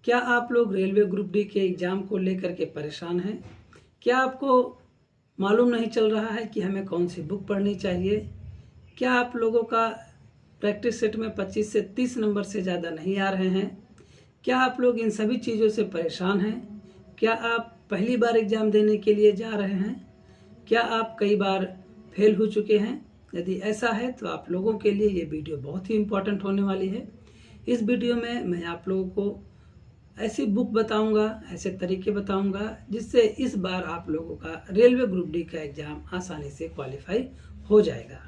क्या आप लोग रेलवे ग्रुप डी के एग्ज़ाम को लेकर के परेशान हैं? क्या आपको मालूम नहीं चल रहा है कि हमें कौन सी बुक पढ़नी चाहिए? क्या आप लोगों का प्रैक्टिस सेट में 25 से 30 नंबर से ज़्यादा नहीं आ रहे हैं? क्या आप लोग इन सभी चीज़ों से परेशान हैं? क्या आप पहली बार एग्ज़ाम देने के लिए जा रहे हैं? क्या आप कई बार फेल हो चुके हैं? यदि ऐसा है तो आप लोगों के लिए ये वीडियो बहुत ही इम्पोर्टेंट होने वाली है। इस वीडियो में मैं आप लोगों को ऐसी बुक बताऊंगा, ऐसे तरीके बताऊंगा जिससे इस बार आप लोगों का रेलवे ग्रुप डी का एग्ज़ाम आसानी से क्वालिफाई हो जाएगा।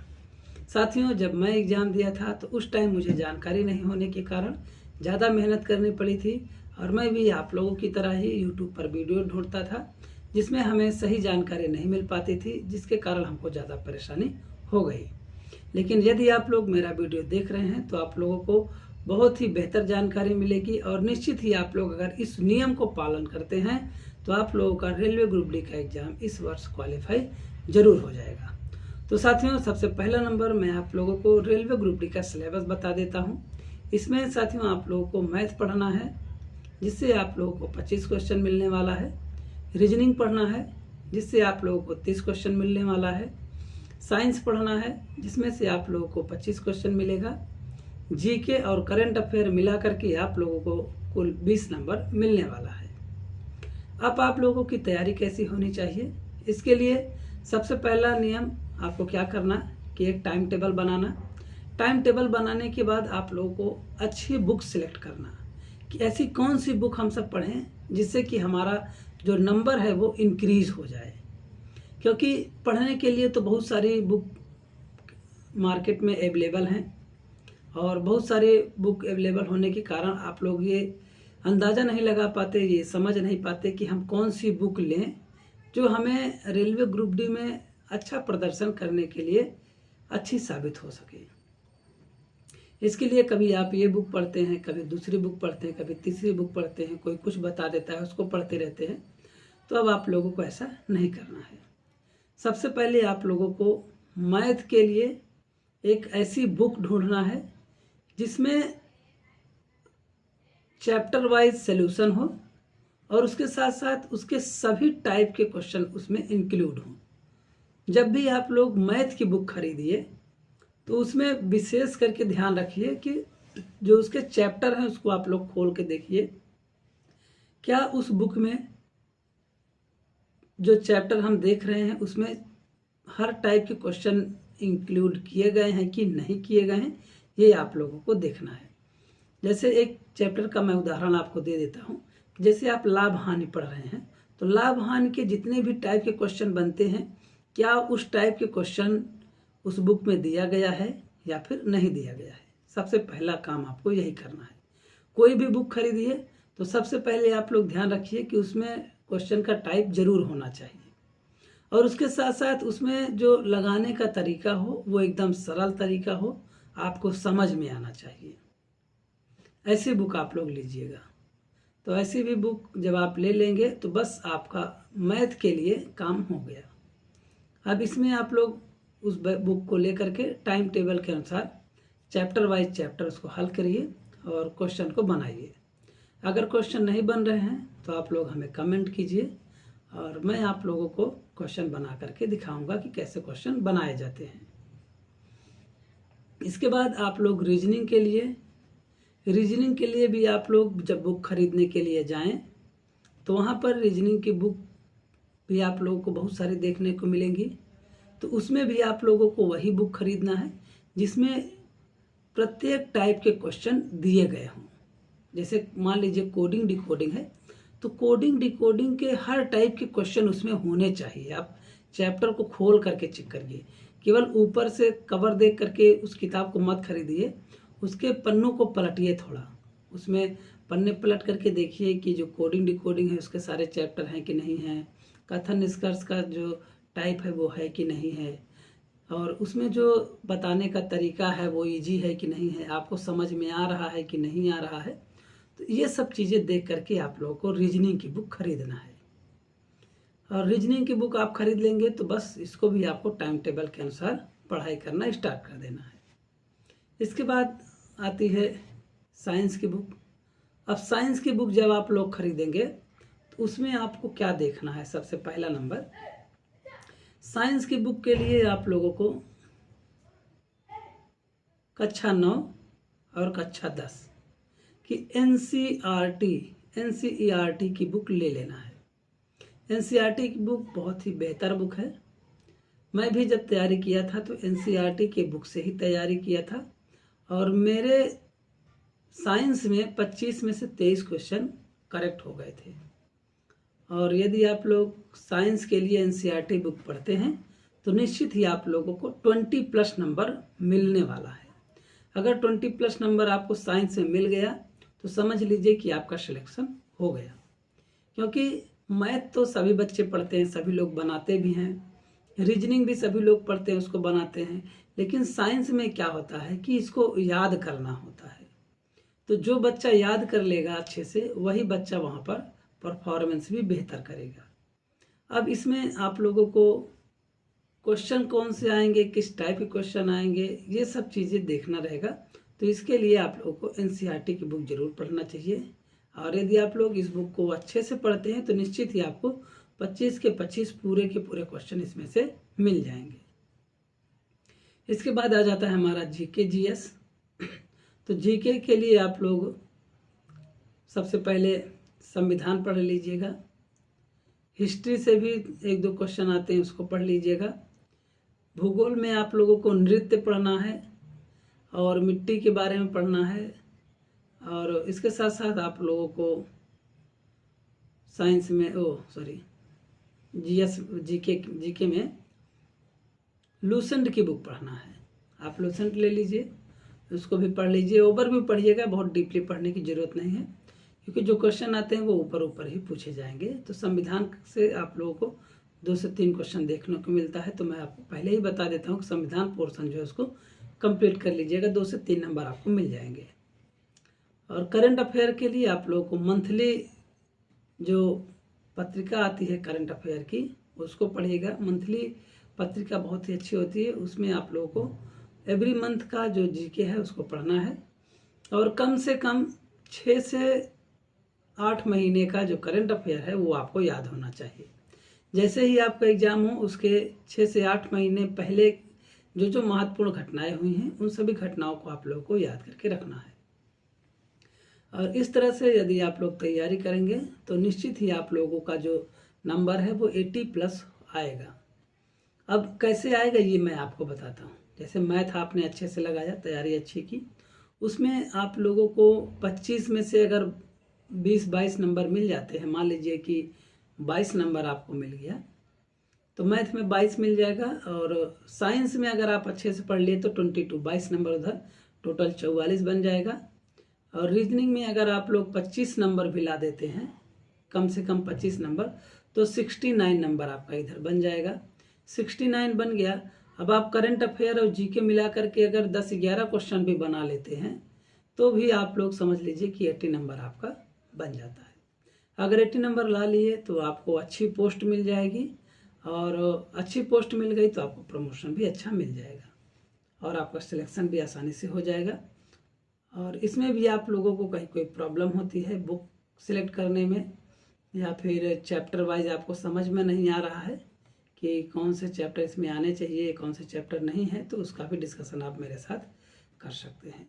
साथियों, जब मैं एग्ज़ाम दिया था तो उस टाइम मुझे जानकारी नहीं होने के कारण ज़्यादा मेहनत करनी पड़ी थी और मैं भी आप लोगों की तरह ही यूट्यूब पर वीडियो ढूंढता था जिसमें हमें सही जानकारी नहीं मिल पाती थी, जिसके कारण हमको ज़्यादा परेशानी हो गई। लेकिन यदि आप लोग मेरा वीडियो देख रहे हैं तो आप लोगों को बहुत ही बेहतर जानकारी मिलेगी और निश्चित ही आप लोग अगर इस नियम को पालन करते हैं तो आप लोगों का रेलवे ग्रुप डी का एग्ज़ाम इस वर्ष क्वालिफाई जरूर हो जाएगा। तो साथियों, सबसे पहला नंबर मैं आप लोगों को रेलवे ग्रुप डी का सिलेबस बता देता हूँ। इसमें साथियों आप लोगों को मैथ पढ़ना है जिससे आप लोगों को 25 क्वेश्चन मिलने वाला है। रीजनिंग पढ़ना है जिससे आप लोगों को 30 क्वेश्चन मिलने वाला है। साइंस पढ़ना है जिसमें से आप लोगों को 25 क्वेश्चन मिलेगा। जीके और करंट अफेयर मिला करके आप लोगों को कुल 20 नंबर मिलने वाला है। अब आप लोगों की तैयारी कैसी होनी चाहिए, इसके लिए सबसे पहला नियम आपको क्या करना कि एक टाइम टेबल बनाना। टाइम टेबल बनाने के बाद आप लोगों को अच्छी बुक सिलेक्ट करना कि ऐसी कौन सी बुक हम सब पढ़ें जिससे कि हमारा जो नंबर है वो इंक्रीज हो जाए। क्योंकि पढ़ने के लिए तो बहुत सारी बुक मार्केट में अवेलेबल हैं और बहुत सारे बुक अवेलेबल होने के कारण आप लोग ये अंदाज़ा नहीं लगा पाते, ये समझ नहीं पाते कि हम कौन सी बुक लें जो हमें रेलवे ग्रुप डी में अच्छा प्रदर्शन करने के लिए अच्छी साबित हो सके। इसके लिए कभी आप ये बुक पढ़ते हैं, कभी दूसरी बुक पढ़ते हैं, कभी तीसरी बुक पढ़ते हैं, कोई कुछ बता देता है उसको पढ़ते रहते हैं। तो अब आप लोगों को ऐसा नहीं करना है। सबसे पहले आप लोगों को मैथ के लिए एक ऐसी बुक ढूंढना है जिसमें चैप्टर वाइज सॉल्यूशन हो और उसके साथ साथ उसके सभी टाइप के क्वेश्चन उसमें इंक्लूड हों। जब भी आप लोग मैथ की बुक खरीदिए तो उसमें विशेष करके ध्यान रखिए कि जो उसके चैप्टर हैं उसको आप लोग खोल के देखिए, क्या उस बुक में जो चैप्टर हम देख रहे हैं उसमें हर टाइप के क्वेश्चन इंक्लूड किए गए हैं कि नहीं किए गए हैं, ये आप लोगों को देखना है। जैसे एक चैप्टर का मैं उदाहरण आपको दे देता हूँ। जैसे आप लाभ हानि पढ़ रहे हैं तो लाभ हानि के जितने भी टाइप के क्वेश्चन बनते हैं, क्या उस टाइप के क्वेश्चन उस बुक में दिया गया है या फिर नहीं दिया गया है। सबसे पहला काम आपको यही करना है। कोई भी बुक खरीदिए तो सबसे पहले आप लोग ध्यान रखिए कि उसमें क्वेश्चन का टाइप जरूर होना चाहिए और उसके साथ साथ उसमें जो लगाने का तरीका हो वो एकदम सरल तरीका हो, आपको समझ में आना चाहिए। ऐसी बुक आप लोग लीजिएगा। तो ऐसी भी बुक जब आप ले लेंगे तो बस आपका मैथ के लिए काम हो गया। अब इसमें आप लोग उस बुक को लेकर के टाइम टेबल के अनुसार चैप्टर वाइज चैप्टर उसको हल करिए और क्वेश्चन को बनाइए। अगर क्वेश्चन नहीं बन रहे हैं तो आप लोग हमें कमेंट कीजिए और मैं आप लोगों को क्वेश्चन बना करके दिखाऊंगा कि कैसे क्वेश्चन बनाए जाते हैं। इसके बाद आप लोग रीजनिंग के लिए भी आप लोग जब बुक खरीदने के लिए जाएं तो वहाँ पर रीजनिंग की बुक भी आप लोगों को बहुत सारी देखने को मिलेंगी। तो उसमें भी आप लोगों को वही बुक खरीदना है जिसमें प्रत्येक टाइप के क्वेश्चन दिए गए हों। जैसे मान लीजिए कोडिंग डिकोडिंग है तो कोडिंग डिकोडिंग के हर टाइप के क्वेश्चन उसमें होने चाहिए। आप चैप्टर को खोल करके चेक करिए, केवल ऊपर से कवर देख करके उस किताब को मत खरीदिए, उसके पन्नों को पलटिए थोड़ा, उसमें पन्ने पलट करके देखिए कि जो कोडिंग डिकोडिंग है उसके सारे चैप्टर हैं कि नहीं हैं, कथन निष्कर्ष का जो टाइप है वो है कि नहीं है, और उसमें जो बताने का तरीका है वो इजी है कि नहीं है, आपको समझ में आ रहा है कि नहीं आ रहा है। तो ये सब चीज़ें देख करके आप लोगों को रीजनिंग की बुक खरीदना है। और रीजनिंग की बुक आप खरीद लेंगे तो बस इसको भी आपको टाइम टेबल के अनुसार पढ़ाई करना स्टार्ट कर देना है। इसके बाद आती है साइंस की बुक। अब साइंस की बुक जब आप लोग खरीदेंगे तो उसमें आपको क्या देखना है। सबसे पहला नंबर, साइंस की बुक के लिए आप लोगों को कक्षा 9 और कक्षा 10 की एनसीईआरटी की बुक ले लेना है। एनसीईआरटी की बुक बहुत ही बेहतर बुक है। मैं भी जब तैयारी किया था तो एनसीईआरटी के बुक से ही तैयारी किया था और मेरे साइंस में 25 में से 23 क्वेश्चन करेक्ट हो गए थे। और यदि आप लोग साइंस के लिए एनसीईआरटी बुक पढ़ते हैं तो निश्चित ही आप लोगों को 20+ नंबर मिलने वाला है। अगर 20+ नंबर आपको साइंस में मिल गया तो समझ लीजिए कि आपका सिलेक्शन हो गया, क्योंकि मैथ तो सभी बच्चे पढ़ते हैं, सभी लोग बनाते भी हैं, रीजनिंग भी सभी लोग पढ़ते हैं, उसको बनाते हैं। लेकिन साइंस में क्या होता है कि इसको याद करना होता है। तो जो बच्चा याद कर लेगा अच्छे से वही बच्चा वहाँ पर परफॉर्मेंस भी बेहतर करेगा। अब इसमें आप लोगों को क्वेश्चन कौन से आएंगे, किस टाइप के क्वेश्चन आएंगे, ये सब चीज़ें देखना रहेगा। तो इसके लिए आप लोगों को एनसीईआरटी की बुक जरूर पढ़ना चाहिए। और यदि आप लोग इस बुक को अच्छे से पढ़ते हैं तो निश्चित ही आपको 25 के 25 पूरे के पूरे क्वेश्चन इसमें से मिल जाएंगे। इसके बाद आ जाता है हमारा जीके जीएस। तो जीके के लिए आप लोग सबसे पहले संविधान पढ़ लीजिएगा। हिस्ट्री से भी 1-2 क्वेश्चन आते हैं, उसको पढ़ लीजिएगा। भूगोल में आप लोगों को नृत्य पढ़ना है और मिट्टी के बारे में पढ़ना है। और इसके साथ साथ आप लोगों को साइंस में जीके में लूसेंट की बुक पढ़ना है। आप लूसेंट ले लीजिए, उसको भी पढ़ लीजिए। ओवरव्यू पढ़िएगा, बहुत डीपली पढ़ने की ज़रूरत नहीं है, क्योंकि जो क्वेश्चन आते हैं वो ऊपर ऊपर ही पूछे जाएंगे। तो संविधान से आप लोगों को 2 से 3 क्वेश्चन देखने को मिलता है। तो मैं आपको पहले ही बता देता हूँ कि संविधान पोर्शन जो है उसको कंप्लीट कर लीजिएगा, 2 से 3 नंबर आपको मिल जाएंगे। और करंट अफेयर के लिए आप लोगों को मंथली जो पत्रिका आती है करंट अफेयर की, उसको पढ़िएगा। मंथली पत्रिका बहुत ही अच्छी होती है, उसमें आप लोगों को एवरी मंथ का जो जीके है उसको पढ़ना है। और कम से कम 6 से 8 महीने का जो करंट अफेयर है वो आपको याद होना चाहिए। जैसे ही आपका एग्ज़ाम हो उसके 6 से 8 महीने पहले जो महत्वपूर्ण घटनाएं हुई हैं उन सभी घटनाओं को आप लोगों को याद करके रखना है। और इस तरह से यदि आप लोग तैयारी करेंगे तो निश्चित ही आप लोगों का जो नंबर है वो 80+ आएगा। अब कैसे आएगा ये मैं आपको बताता हूँ। जैसे मैथ आपने अच्छे से लगाया, तैयारी अच्छी की, उसमें आप लोगों को 25 में से अगर 20-22 नंबर मिल जाते हैं, मान लीजिए कि 22 नंबर आपको मिल गया तो मैथ में 22 मिल जाएगा। और साइंस में अगर आप अच्छे से पढ़ लिए तो 22 नंबर उधर टोटल 44 बन जाएगा। और रीजनिंग में अगर आप लोग 25 नंबर भी ला देते हैं, कम से कम 25 नंबर, तो 69 नंबर आपका इधर बन जाएगा। 69 बन गया। अब आप करंट अफेयर और जीके मिला करके अगर 10-11 क्वेश्चन भी बना लेते हैं तो भी आप लोग समझ लीजिए कि 80 नंबर आपका बन जाता है। अगर 80 नंबर ला लिए तो आपको अच्छी पोस्ट मिल जाएगी, और अच्छी पोस्ट मिल गई तो आपको प्रमोशन भी अच्छा मिल जाएगा और आपका सिलेक्शन भी आसानी से हो जाएगा। और इसमें भी आप लोगों को कहीं कोई प्रॉब्लम होती है बुक सिलेक्ट करने में, या फिर चैप्टर वाइज आपको समझ में नहीं आ रहा है कि कौन से चैप्टर इसमें आने चाहिए, कौन से चैप्टर नहीं है, तो उसका भी डिस्कशन आप मेरे साथ कर सकते हैं।